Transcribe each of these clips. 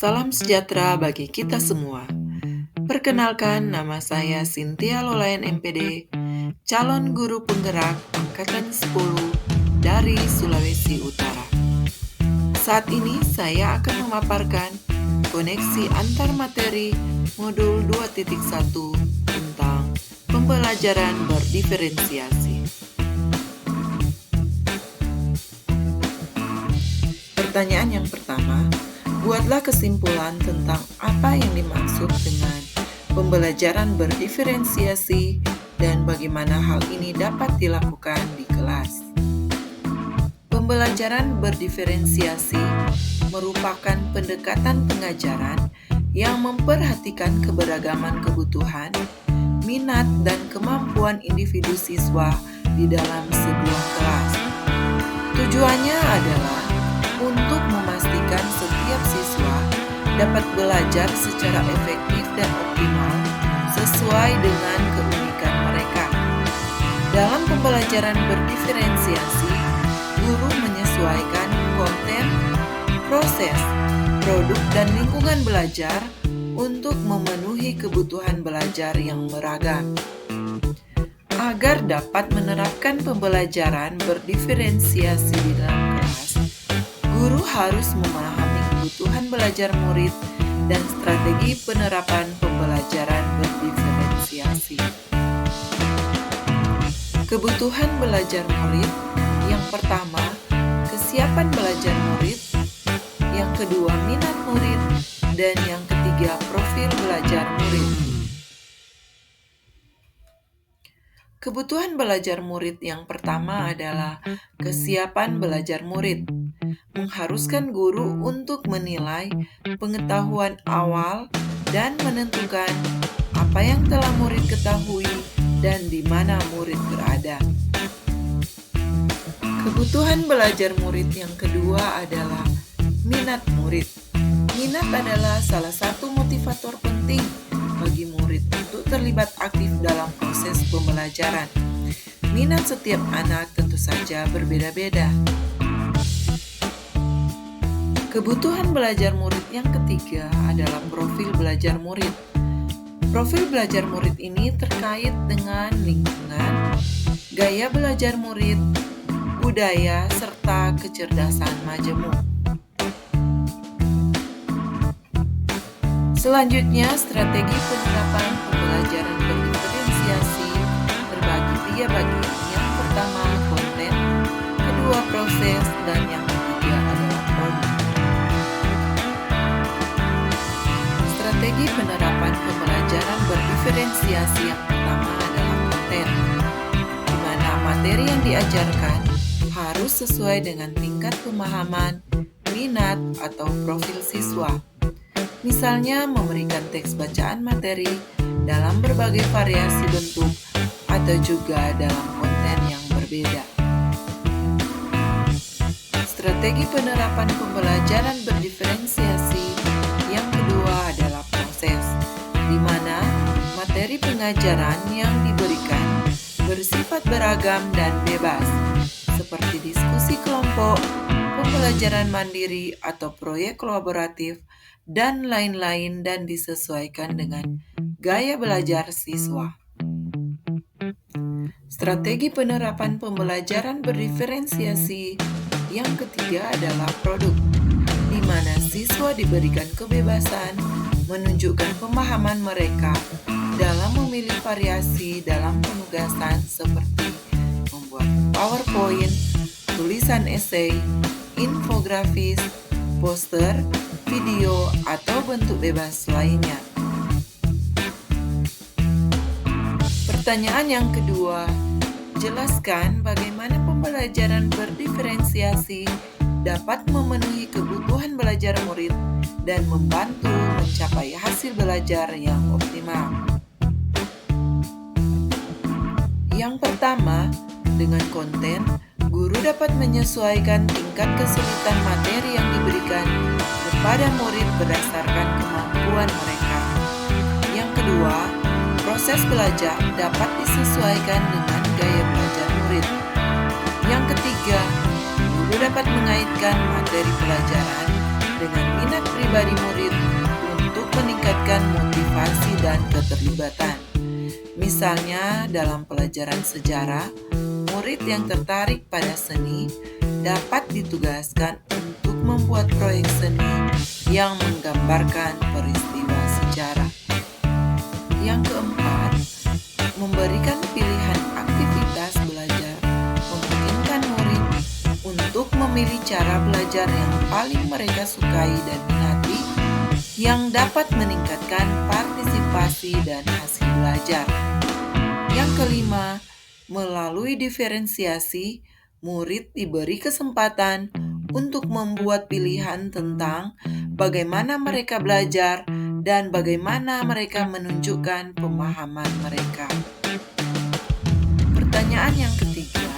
Salam sejahtera bagi kita semua. Perkenalkan, nama saya Cynthia Lolayan MPD, calon guru penggerak Angkatan 10 dari Sulawesi Utara. Saat ini saya akan memaparkan koneksi antar materi modul 2.1 tentang pembelajaran berdiferensiasi. Pertanyaan yang pertama, buatlah kesimpulan tentang apa yang dimaksud dengan pembelajaran berdiferensiasi dan bagaimana hal ini dapat dilakukan di kelas. Pembelajaran berdiferensiasi merupakan pendekatan pengajaran yang memperhatikan keberagaman kebutuhan, minat, dan kemampuan individu siswa di dalam sebuah kelas. Tujuannya adalah untuk memastikan setiap siswa dapat belajar secara efektif dan optimal sesuai dengan keunikan mereka. Dalam pembelajaran berdiferensiasi, guru menyesuaikan konten, proses, produk, dan lingkungan belajar untuk memenuhi kebutuhan belajar yang beragam. Agar dapat menerapkan pembelajaran berdiferensiasi di dalam kelas, guru harus memahami kebutuhan belajar murid dan strategi penerapan pembelajaran berdiferensiasi. Kebutuhan belajar murid, yang pertama, kesiapan belajar murid, yang kedua, minat murid, dan yang ketiga, profil belajar murid. Kebutuhan belajar murid yang pertama adalah kesiapan belajar murid, mengharuskan guru untuk menilai pengetahuan awal dan menentukan apa yang telah murid ketahui dan di mana murid berada. Kebutuhan belajar murid yang kedua adalah minat murid. Minat adalah salah satu motivator penting bagi murid untuk terlibat aktif dalam proses pembelajaran. Minat setiap anak tentu saja berbeda-beda. Kebutuhan belajar murid yang ketiga adalah profil belajar murid. Profil belajar murid ini terkait dengan lingkungan, gaya belajar murid, budaya, serta kecerdasan majemuk. Selanjutnya, strategi penerapan pembelajaran berdiferensiasi terbagi 3 bagian. Yang pertama, konten, kedua, proses, dan yang ketiga adalah produk. Strategi penerapan pembelajaran berdiferensiasi yang pertama adalah konten, di mana materi yang diajarkan harus sesuai dengan tingkat pemahaman, minat, atau profil siswa. Misalnya memberikan teks bacaan materi dalam berbagai variasi bentuk atau juga dalam konten yang berbeda. Strategi penerapan pembelajaran berdiferensiasi yang kedua adalah proses, di mana materi pengajaran yang diberikan bersifat beragam dan bebas, seperti diskusi kelompok, pembelajaran mandiri atau proyek kolaboratif, dan lain-lain, dan disesuaikan dengan gaya belajar siswa. Strategi penerapan pembelajaran berdiferensiasi yang ketiga adalah produk, di mana siswa diberikan kebebasan menunjukkan pemahaman mereka dalam memilih variasi dalam penugasan seperti membuat PowerPoint, tulisan esai, infografis, poster, video, atau bentuk bebas lainnya. Pertanyaan yang kedua, jelaskan bagaimana pembelajaran berdiferensiasi dapat memenuhi kebutuhan belajar murid dan membantu mencapai hasil belajar yang optimal. Yang pertama, dengan konten, guru dapat menyesuaikan tingkat kesulitan materi yang diberikan kepada murid berdasarkan kemampuan mereka. Yang kedua, proses belajar dapat disesuaikan dengan gaya belajar murid. Yang ketiga, guru dapat mengaitkan materi pelajaran dengan minat pribadi murid untuk meningkatkan motivasi dan keterlibatan. Misalnya, dalam pelajaran sejarah, murid yang tertarik pada seni dapat ditugaskan untuk membuat proyek seni yang menggambarkan peristiwa sejarah. Yang keempat, memberikan pilihan aktivitas belajar memungkinkan murid untuk memilih cara belajar yang paling mereka sukai dan minati, yang dapat meningkatkan partisipasi dan hasil belajar. Yang kelima, melalui diferensiasi, murid diberi kesempatan untuk membuat pilihan tentang bagaimana mereka belajar dan bagaimana mereka menunjukkan pemahaman mereka. Pertanyaan yang ketiga,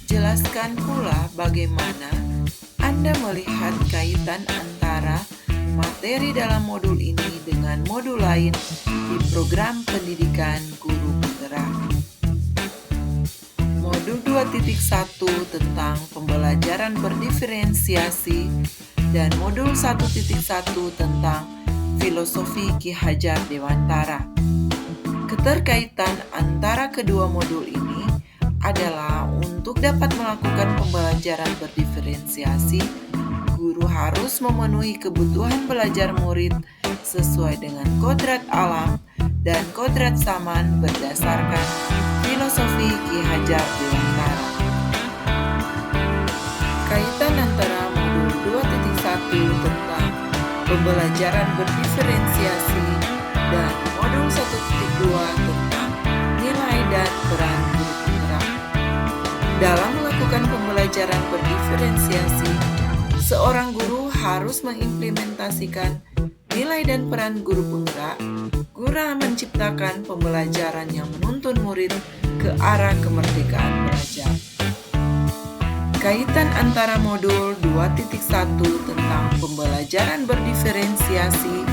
jelaskan pula bagaimana Anda melihat kaitan antara materi dalam modul ini dengan modul lain di program pendidikan guru penggerak. Modul 2.1 tentang pembelajaran berdiferensiasi dan modul 1.1 tentang filosofi Ki Hajar Dewantara. Keterkaitan antara kedua modul ini adalah untuk dapat melakukan pembelajaran berdiferensiasi, guru harus memenuhi kebutuhan belajar murid sesuai dengan kodrat alam dan kodrat zaman berdasarkan filosofi Ki Hajar Dewantara. Kaitan antara modul 2.1 tentang pembelajaran berdiferensiasi dan modul 1.2 tentang nilai dan peran guru penggerak. Dalam melakukan pembelajaran berdiferensiasi, seorang guru harus mengimplementasikan nilai dan peran guru penggerak guna menciptakan pembelajaran yang menuntun murid ke arah kemerdekaan belajar. Kaitan antara modul 2.1 tentang pembelajaran berdiferensiasi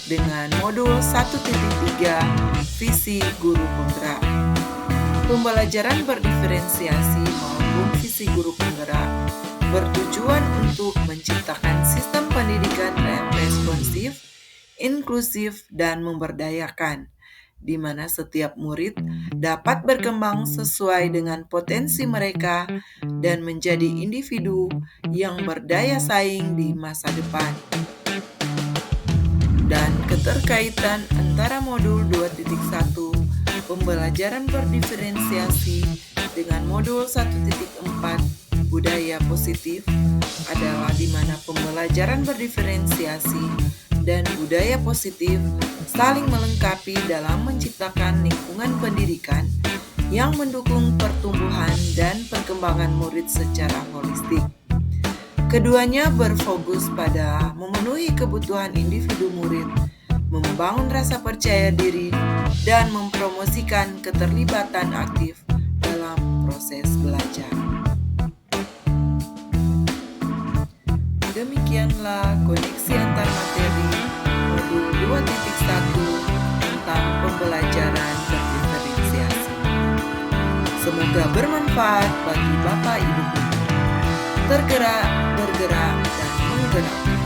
dengan modul 1.3 visi guru penggerak. Pembelajaran berdiferensiasi maupun visi guru penggerak bertujuan untuk menciptakan sistem pendidikan yang responsif, inklusif, dan memberdayakan, di mana setiap murid dapat berkembang sesuai dengan potensi mereka dan menjadi individu yang berdaya saing di masa depan. Dan keterkaitan antara modul 2.1 pembelajaran berdiferensiasi dengan modul 1.4 budaya positif adalah di mana pembelajaran berdiferensiasi dan budaya positif saling melengkapi dalam menciptakan lingkungan pendidikan yang mendukung pertumbuhan dan perkembangan murid secara holistik. Keduanya berfokus pada memenuhi kebutuhan individu murid, membangun rasa percaya diri, dan mempromosikan keterlibatan aktif dalam proses belajar. Demikianlah koneksi antar materi modul 2.1 tentang pembelajaran berdiferensiasi. Semoga bermanfaat bagi Bapak Ibu guru. Tergerak, bergerak, dan menggerakkan.